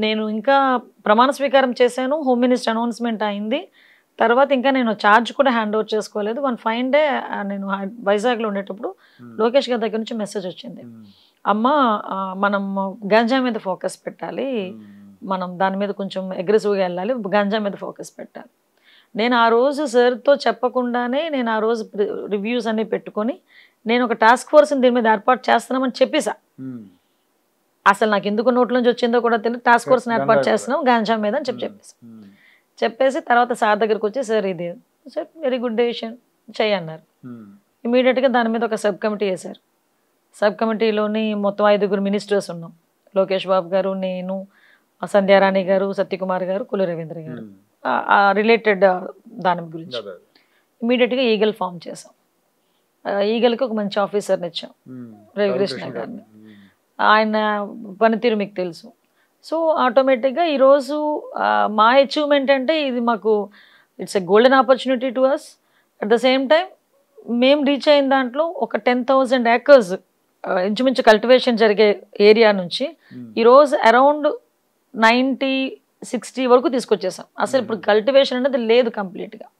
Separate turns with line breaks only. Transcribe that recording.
నేను ఇంకా ప్రమాణ స్వీకారం చేశాను, హోమ్ మినిస్టర్ అనౌన్స్మెంట్ అయింది. తర్వాత ఇంకా నేను ఛార్జ్ కూడా హ్యాండ్ ఓవర్ చేసుకోలేదు. వన్ ఫైన్ డే నేను వైజాగ్లో ఉండేటప్పుడు లోకేష్ గారి దగ్గర నుంచి మెసేజ్ వచ్చింది, అమ్మ మనం గంజా మీద ఫోకస్ పెట్టాలి, మనం దాని మీద కొంచెం అగ్రెసివ్గా వెళ్ళాలి, గంజా మీద ఫోకస్ పెట్టాలి. నేను ఆ రోజు సార్తో చెప్పకుండానే నేను ఆ రోజు రివ్యూస్ అన్నీ పెట్టుకొని నేను ఒక టాస్క్ ఫోర్స్ని దీని మీద ఏర్పాటు చేస్తున్నామని చెప్పేసా. అసలు నాకు ఎందుకు నోట్ల నుంచి వచ్చిందో కూడా తెలియదు, టాస్క్ ఫోర్స్ని ఏర్పాటు చేస్తున్నాం గాంజా మీద అని చెప్పేసి తర్వాత సార్ దగ్గరికి వచ్చి సార్ ఇది సార్ వెరీ గుడ్ డెసిషన్ చేయన్నారు. ఇమీడియట్గా దాని మీద ఒక సబ్ కమిటీ వేశారు. సబ్ కమిటీలోని మొత్తం 5 మినిస్టర్స్ ఉన్నాం. లోకేష్ బాబు గారు, నేను, సంధ్యారాణి గారు, సత్యకుమార్ గారు, కుల రవీంద్ర గారు, రిలేటెడ్ దాని గురించి. ఇమీడియట్గా ఈగల్ ఫామ్ చేసాం. ఈగల్కి ఒక మంచి ఆఫీసర్ని ఇచ్చాం, రవికృష్ణ గారిని. ఆయన పనితీరు మీకు తెలుసు. సో ఆటోమేటిక్గా ఈరోజు మా అచీవ్మెంట్ అంటే ఇది మాకు it's a golden opportunity to us. At the same time మేము రీచ్ అయిన దాంట్లో ఒక 10,000 acres ఇంచుమించు కల్టివేషన్ జరిగే ఏరియా నుంచి ఈరోజు అరౌండ్ 90-60 వరకు తీసుకొచ్చేసాం. అసలు ఇప్పుడు కల్టివేషన్ అనేది లేదు కంప్లీట్గా.